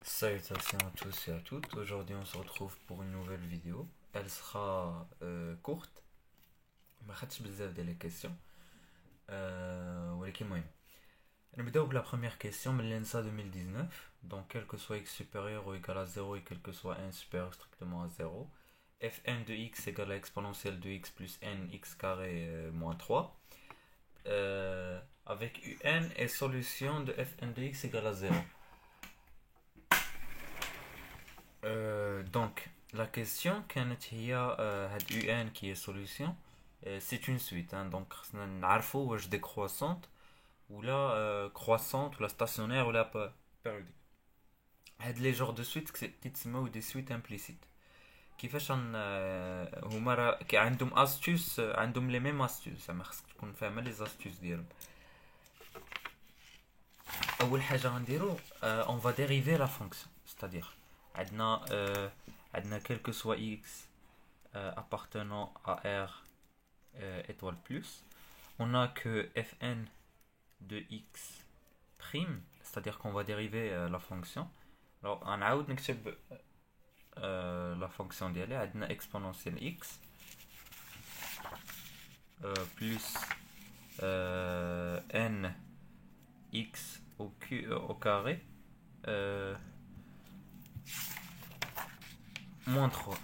Salutations à tous et à toutes. Aujourd'hui, on se retrouve pour une nouvelle vidéo. Elle sera courte. ما خدتش بزاف ديال les questions. ولكن المهم نبداو بلا première question من l'ENSA 2019. Donc quel que soit x supérieur ou égal à 0 et quel que soit n supérieur strictement à 0, fn de x égale à exponentielle de x plus n x carré moins 3, avec un et solution de fn de x égale à 0. Donc, la question كانت هي هاد UN qui est solution, c'est une suite, hein, donc خصنا نعرفوا واش décroissante ولا croissante ولا stationnaire ولا périodique. هاد لي جور دو سويت كيتسموا دي سويت امبليسيت. كيفاش هما راه عندهم استوس، عندهم لي ميم استوس، زعما خصك تكون فاهمه لي استوس ديالهم. اول حاجه غنديرو on va dériver la fonction, c'est-à-dire عندنا عندنا quel que soit x appartenant à R étoile plus, on a que fn de x prime, c'est-à-dire qu'on va dériver la fonction. Alors on a نكتب la fonction ديالي عندنا exponentielle x plus n x au carré moins 3,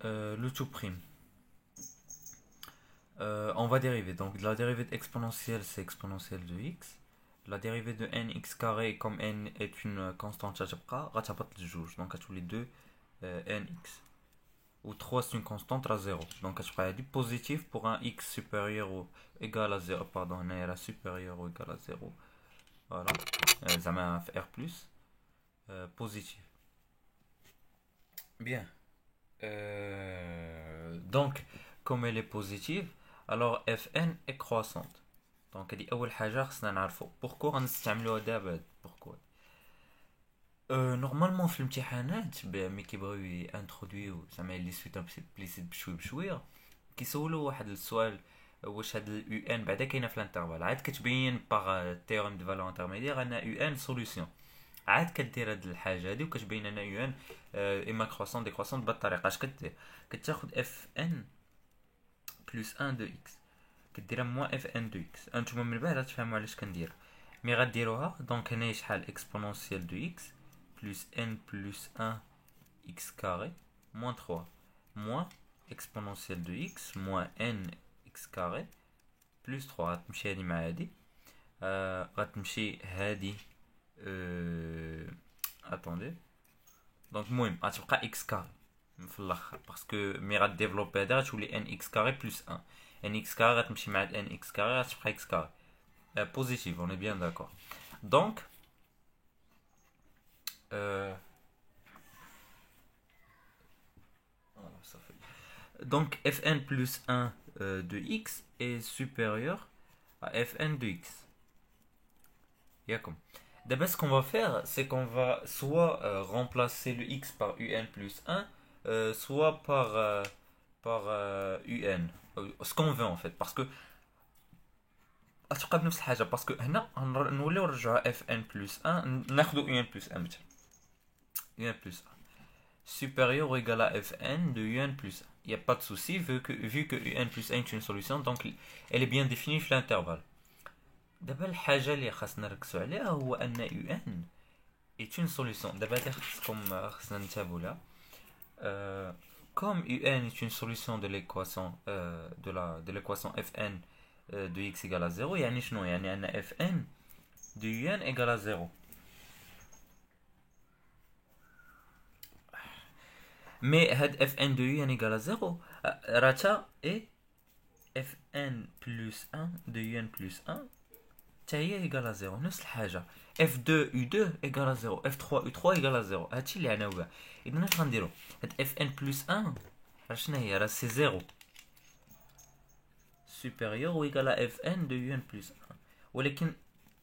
le tout prime. On va dériver. Donc la dérivée exponentielle, c'est exponentielle de x. La dérivée de nx carré, comme n est une constante, donc tous les deux nx. Ou 3 c'est une constante à 0. Donc je vais dire positif pour un x supérieur ou égal à 0. Pardon, on est supérieur ou égal à 0. Voilà. Ça m'a fait R plus. Positif. Bien. Donc, comme elle est positive, alors fn est croissante. Donc, elle dit أول حاجة خصنا نعرفو pourquoi غنستعملوها دابا. pourquoi نورمالمون في الامتحانات ملي كيبغيو يانترودويو زعما لي سويت امبليسيت بشوي بشويه كيسولو واحد السؤال، واش هاد اليو ان بعدا كاينه في الانترفال، عاد كتبين باغ تيوريم دو فالون انترميديير ان يو ان سوليوشن، عاد كدير هاد الحاجه هادي وكتبين ان يو ان اما كروسون ديكروسون بهاد الطريقه. اش كدير؟ كتاخد اف ان بلس 1 دو اكس كديرها موان اف ان دو اكس. انتوما من بعد غتفهموا علاش كندير مي غديروها. دونك هنايا شحال اكسبونونسيال دو اكس plus n plus 1 x carré moins 3 moins exponentielle de x moins n x carré plus 3 غتمشي هادي مع هادي غتمشي هادي attendez. دونك المهم غتبقى x carré في الاخر باسكو مي غديفلوبي هذا غتولي n x carré plus 1 n x carré غتمشي مع n x carré غتبقى x carré positif. On est bien d'accord. Donc donc fn plus 1 de x est supérieur à fn de x. D'abord, ce qu'on va faire, c'est qu'on va soit remplacer le x par un plus 1, soit par un. Ce qu'on veut en fait. Parce que غتبقى بنفس الحاجه باسكو هنا نوليو نرجعوا اف ان بلس 1 ناخذوا يو ان بلس 1 مثلا يو ان بلس 1 supérieur ou égal à fn de un plus 1. Il n'y a pas de souci vu que un plus 1 est une solution, donc elle est bien définie في l'intervalle. دابا الحاجه اللي خاصنا نركزوا عليها هو ان un est une solution. دابا خاصنا ننتبهوا لها. Comme un est une solution de l'équation de l'équation fn de x égale à 0, يعني شنو؟ يعني أن fn de un égale à 0. Mais هاد fn de un égale à 0 راتا et fn plus 1 de un plus 1 تا هي égale à 0 نفس الحاجة. f2 u2 égale à 0 f3 u3 égale à 0. هادشي اللي عنا وكاع. إذا اش غنديرو؟ هاد fn plus 1 راه شنو هي؟ راه سي 0 supérieur ou égal à fn de un plus 1. ولكن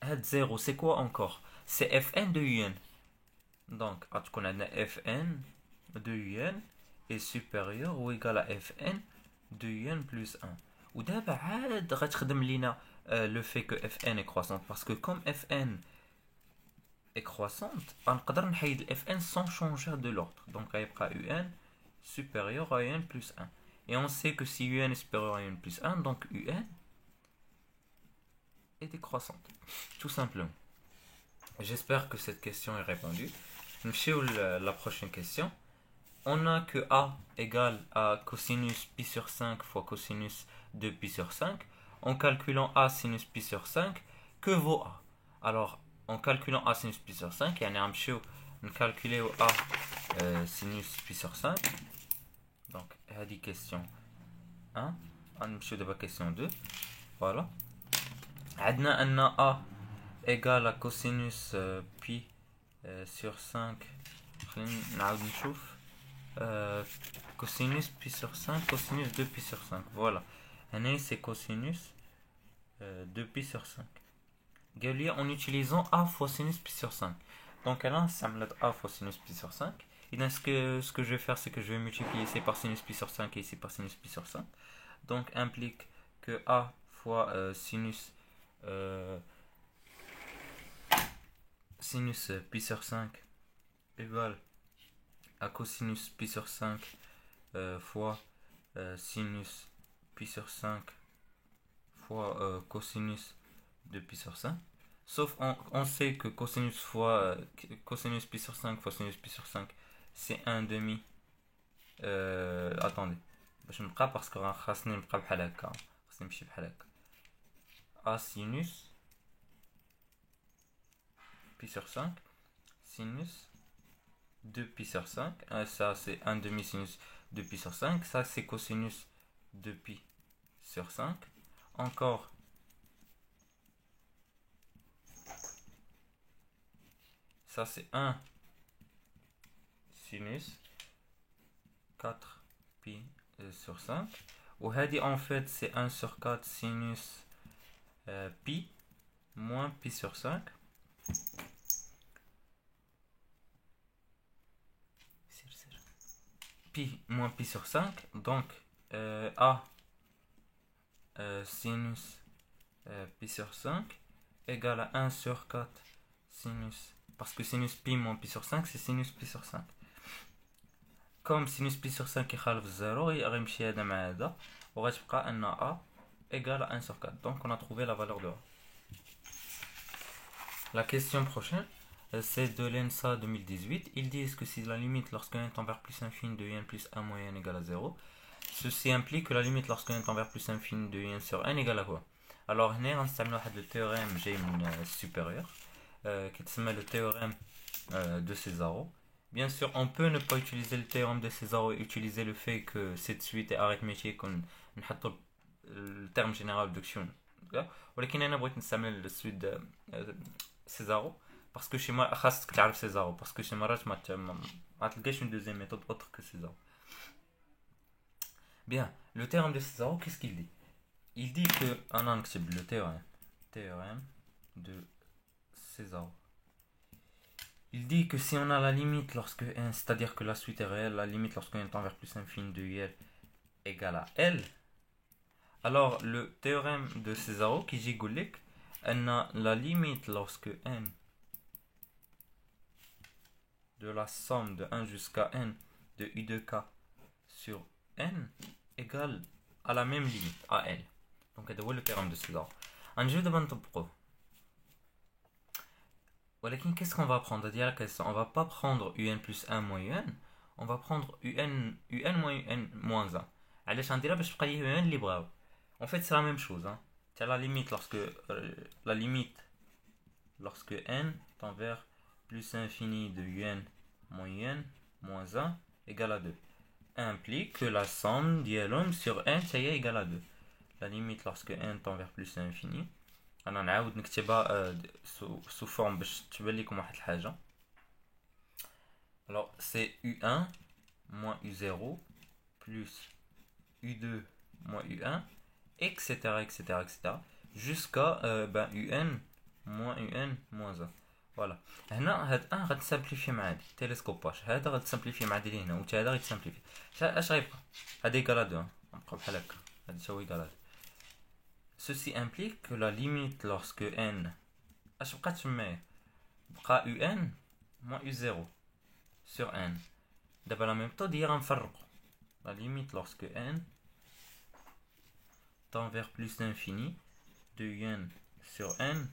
هاد 0 c'est quoi encore? C'est fn de un. Donc غتكون عندنا fn de un est supérieur ou égal à fn de un plus 1. ودابا عاد غتخدم لينا le fait que fn est croissante parce que comme fn décroissante, نقدر نحيد ال fn sans changer de l'ordre. Donc غيبقى un supérieur à un plus 1. Et on sait que si un est supérieur à un plus 1, donc un est décroissante. Tout simplement. J'espère que cette question est répondue. Monsieur, la prochaine question. On a que A égale à cosinus pi sur 5 fois cosinus de pi sur 5. En calculant A sinus pi sur 5, que vaut A? Alors, en calculant A sinus pi sur 5, il y a un calculer A sinus pi sur 5. Donc, هذه question 1. نمشيو دابا question 2. Voilà. عندنا أن A égale à cosinus pi sur 5. خلينا نعاود نشوف. Cosinus pi sur 5, cosinus 2 pi sur 5. Voilà. C'est cosinus 2 pi sur 5. En utilisant A fois sinus pi sur 5. Donc là, ça me laisse A fois sinus pi sur 5. Et donc, ce que je vais faire, c'est que je vais multiplier ici par sinus pi sur 5 et ici par sinus pi sur 5. Donc, implique que A fois sinus pi sur 5 égale à cosinus pi sur 5 fois sinus pi sur 5 fois cosinus de pi sur 5. Sauf on sait que cosinus fois cosinus pi sur 5 fois sinus pi sur 5 c'est 1 demi. Attendez. باش نبقى باسكو خاصني نبقى بحال هكا. خاصني نمشي بحال هكا. A sinus pi sur 5 sinus 2 pi sur 5. Ça c'est 1 demi sinus de pi sur 5. Ça c'est cosinus de pi sur 5. Encore ça c'est 1 sinus 4 pi sur 5. Ou en fait c'est 1 sur 4 sinus pi moins pi sur 5. Pi moins pi sur 5. Donc A sinus pi sur 5 égale à 1 sur 4 sinus. Parce que sinus pi moins pi sur 5 c'est sinus pi sur 5. Comme sinus pi sur 5 يخالف 0 يمشي هذا مع هذا وغتبقى أن A égale à 1 sur 4. Donc on a trouvé la valeur de A. La question prochaine, c'est de l'ENSA 2018. Ils disent que si la limite lorsque n tend vers plus infini de n plus 1 moins n égale à 0, ceci implique que la limite lorsque n tend vers plus infini de n sur n égale à quoi? Alors, on va utiliser le théorème G supérieur, qui s'appelle le théorème de Césaro. Bien sûr, on peut ne pas utiliser le théorème de Césaro et utiliser le fait que cette suite est arithmétique. On a le terme général d'action. ولكن انا بغيت نستعمل السويت de Césaro parce que chez moi خاصك تعرف Césaro parce que chez مرات ما تلقاش une deuxième méthode autre que Césaro. Bien, le théorème de Césaro, qu'est-ce qu'il dit? Il dit que le théorème de Césaro. Il dit que si on a la limite lorsque n, c'est-à-dire que la suite est réelle, la limite lorsque n tend vers plus infini de l égale à l, alors le théorème de Césaro qui dit que la limite lorsque n de la somme de 1 jusqu'à n de u de k sur n égale à la même limite, à l. Donc c'est le théorème de Césaro. En jeu de Bantopo. Qu'est-ce qu'on va prendre? On va pas prendre un plus 1 moins un, on va prendre un moins un moins 1. علاش غنديرها باش تبقى لي un اللي بغاو. En fait c'est la même chose, hein. C'est la limite lorsque n tend vers plus infini de un moins 1 égale à 2 implique que la somme ديالهم sur n ça y est égale à 2. La limite lorsque n tend vers plus infini انا نعاود نكتبها sous forme باش تبان لكم واحد الحاجه. Alors c'est u1 moins u0 plus u2 moins u1 etc jusqu'à un moins moins 1. فوالا هنا هاد ان غتسامبليفي مع هادي تيليسكوباج هذا غتسامبليفي مع هادي هنا وتا هذا غيتسامبليفي اش غيبقى هادي ايكال 2 غنبقاو بحال هكا هادي تا هو ايكال. Ceci implique que la limite lorsque n اش بقات تمايا بقى un moins u0 sur n. D'abord la méthode هي غنفرقو la limite lorsque n tend vers plus l'infini de un sur n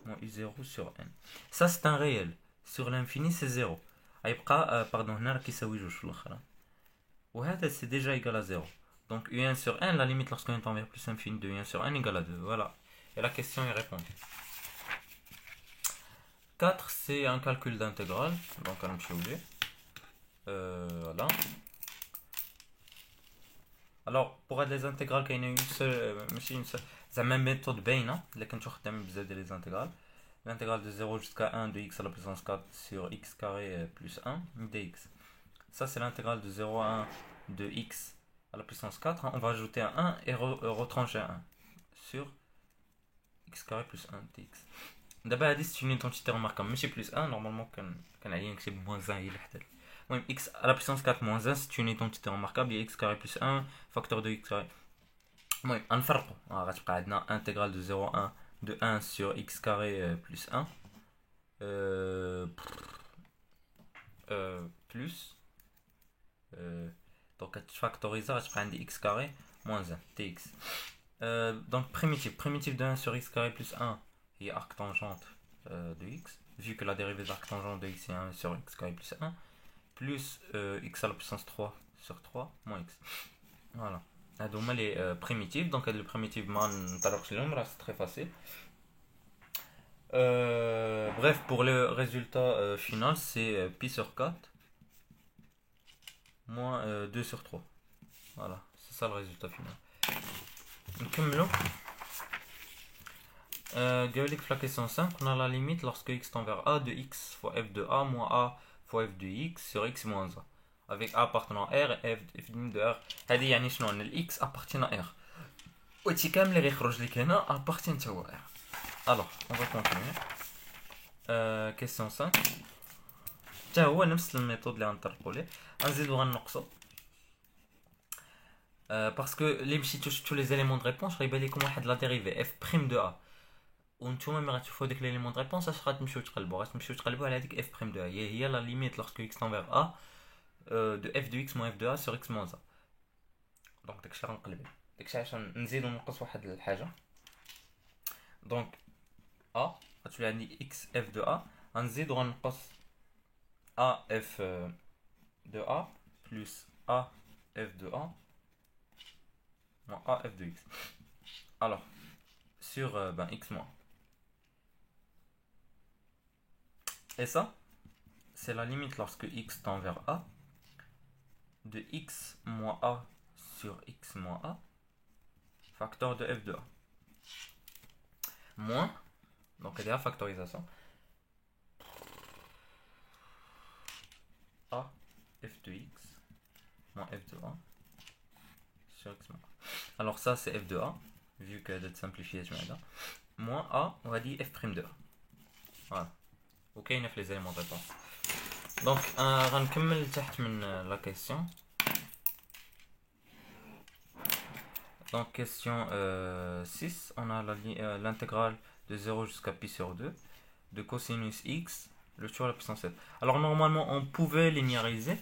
moins u0 sur n. Ça c'est un réel. Sur l'infini c'est 0. غيبقى pardon هنا راه كيساوي جوج في الاخر. وهذا c'est déjà égal à 0. Donc u1 sur n, la limite lorsque n tend vers plus l'infini de u1 sur n égale à 2. Voilà. Et la question est répondue. 4, c'est un calcul d'intégrale. Donc, on va oublier. Voilà. Alors, pour les intégrales, il y a une seule, c'est la même méthode bain, laquelle tu as les intégrales. L'intégrale de 0 jusqu'à 1 de x à la puissance 4 sur x carré plus 1 dx. Ça, c'est l'intégrale de 0 à 1 de x à la puissance 4. On va ajouter un 1 et retrancher un 1 sur x carré plus 1 dx. D'abord, c'est une identité remarquable. Mais c'est plus 1, normalement, quand c'est moins 1, il est là. X à la puissance 4 moins 1, c'est une identité remarquable. Il y a x carré plus 1, facteur de x carré. On va faire intégrale de 0 à 1 de 1 sur x carré plus 1. Plus. Donc, factoriser, je prends x carré moins 1, dx. Donc, primitive de 1 sur x carré plus 1. Et arctangente de x, vu que la dérivée de l'arctangente de x est 1 sur x carré plus 1, plus x à la puissance 3 sur 3 moins x. Voilà. Donc, les primitives, donc les primitives, c'est très facile. Bref, pour le résultat final, c'est pi sur 4 moins 2 sur 3. Voilà, c'est ça le résultat final. Donc, la question 5, on a la limite lorsque x tend vers a de x fois f de a moins a fois f de x sur x moins a. Avec a appartenant à r et f de r. هذه يعني شنو ان x appartient à r. وهادشي كامل اللي غيخرج لك هنا appartient à r. Alors, on va continuer. Question 5. حتى هو نفس الميثود اللي غنطرقوا ليه. غنزيدو غنقصو. Parce que les tous les éléments de réponse غيبان لكم واحد la dérivée f' de a. وانتوما ملي غتشوفوا داك ليليمون دو ريبونس اش غتمشيو تقلبوا على هذيك اف بريم دو ا هي لا ليميت لورسكو اكس تنفير ا دو اف دو اكس موان اف دو ا سور اكس موان ا. دونك داكشي اللي غنقلب داكشي عشان نزيدو نقص واحد الحاجه. دونك ا غتولي عندي اكس اف دو ا غنزيدو غنقص ا اف دو ا بلس ا اف دو ا موان ا اف دو اكس. alors sur x moins. Et ça, c'est la limite lorsque x tend vers a de x moins a sur x moins a, facteur de f de a. Moins, donc il y a la factorisation, a f de x moins f de a sur x moins a. Alors ça, c'est f de a, vu que d'être simplifié, moins a, on va dire f' de a. Voilà. Ok, il y a les éléments de réponse. Donc, on va continuer la question. Donc, question 6, on a l'intégrale de 0 jusqu'à pi sur 2 de cosinus x, le tout à la puissance 7. Alors, normalement, on pouvait linéariser.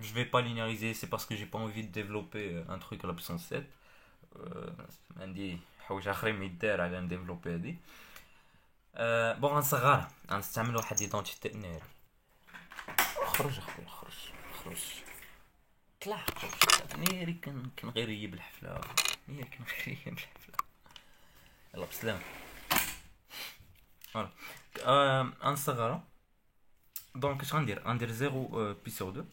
Je vais pas linéariser, c'est parce que j'ai pas envie de développer un truc à la puissance 7. عندي حوايج اخرين ما يدار على نديفلوبي هادي. بون غنصغرها غنستعمل واحد ايدونتيتي ناري. خرج اخويا خرج طلع خرج ناري. كان غير يجيب الحفله هي كان غير يجيب الحفله. يلا بسلام. فوالا غنصغرها. دونك اش غندير 0 بي سور 2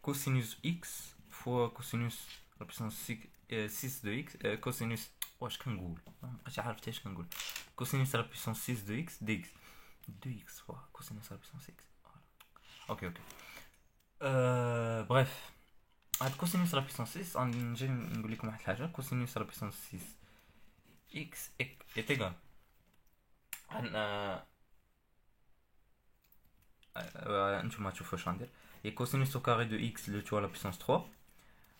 كوسينوس اكس فوا كوسينوس لا بيسونس 6 دو اكس كوسينوس واش كنقول مابقيتش عارف حتى اش كنقول. كوسينوس لا بيسونس 6 دو اكس دي اكس 2 اكس فوا كوسينوس لا بيسونس 6. اوكي بريف هاد كوسينوس لا بيسونس 6 غنجي نقول لكم واحد الحاجه. كوسينوس لا بيسونس 6 اكس est égal انتوما تشوفوا واش غندير. هي كوسينوس او كاري دو اكس لو تو لا بيسونس 3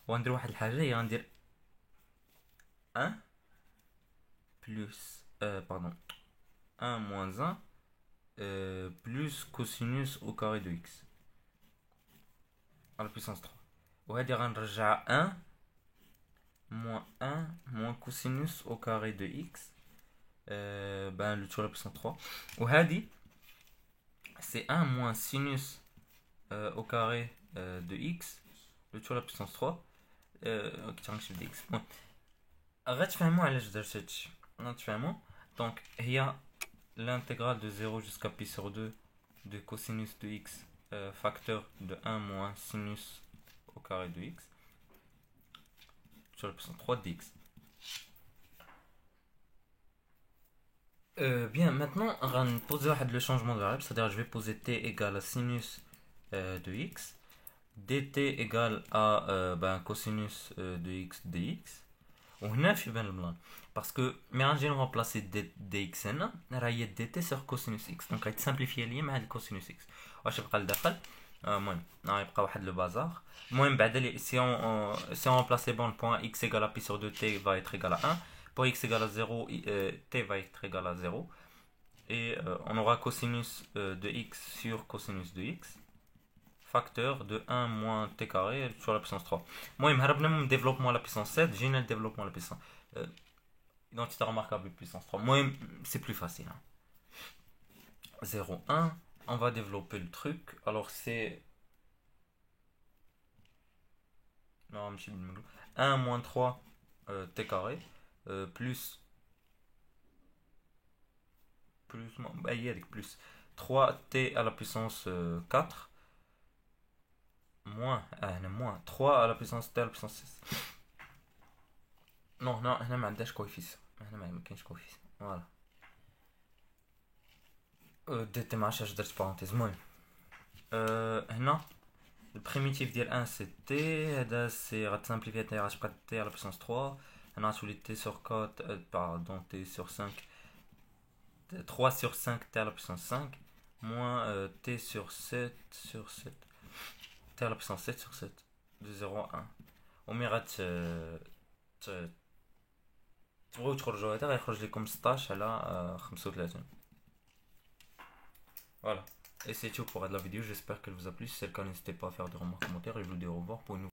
وغندير واحد الحاجه هي غندير 1 plus 1 moins 1 plus cosinus au carré de x à la puissance 3. وهذه غنرجع 1 moins 1 moins cosinus au carré de x le tout à la puissance 3. وهذه c'est 1 moins sinus au carré de x le tout à la puissance 3 qui تنقسم dx. غتفهموا علاش درت هادشي غتفهموا. Donc هي l'intégrale de 0 jusqu'à pi sur 2 de cosinus de x facteur de 1 moins sinus au carré de x sur la puissance 3 dx. Bien, maintenant on va poser le changement de variable, c'est-à-dire je vais poser t égale à sinus de x, dt égale à cosinus de x dx. وهنا في بان البلان باسكو مي غنجي نغومبلاسي دي اكس هنا راه هي دي تي سور كوسينوس اكس دونك غيتسامبليفي ليا مع هاد الكوسينوس اكس. واش يبقى لداخل المهم غيبقى واحد لو بازار. المهم بعدا سي اون رومبلاسي بون بوين اكس ايغال ا بي سور 2 تي va être égal à 1 pour x égale à 0 t va être égal à 0 et on aura cosinus de x sur cosinus de x facteur de 1 moins t carré sur la puissance 3. Moi, je vais développement à la puissance 7, j'ai le développement à la puissance. Identité remarquable puissance 3. Moi, c'est plus facile. 0, 1. On va développer le truc. Alors, c'est. Non, 1 moins 3 t carré plus. Plus 3t à la puissance 4 moins 3 à la puissance t à la puissance 6. Non, هنا ما عندهاش كويفيسيون. هنا ما كاينش كويفيسيون. فوالا. دي تي ما عرفتش درت بارونتيز. المهم هنا البريميتيف ديال 1 سي تي هذا سي غتسامبليفي تي غتبقى تي على بيسونس 3. هنا غتولي تي سور 4 باردون تي سور 5 3 sur 5 t à la puissance 5 moins t sur 7 sur 7 t à la puissance 7 sur 7 de 0 à 1. ومي تبغيو تخرجوا هذا غيخرج لكم 16 على 35. Voilà. Et c'est tout pour la vidéo. J'espère qu'elle vous a plu. Si c'est le cas, n'hésitez pas à faire des remarques, commentaires et je vous dis au revoir pour une nouvelle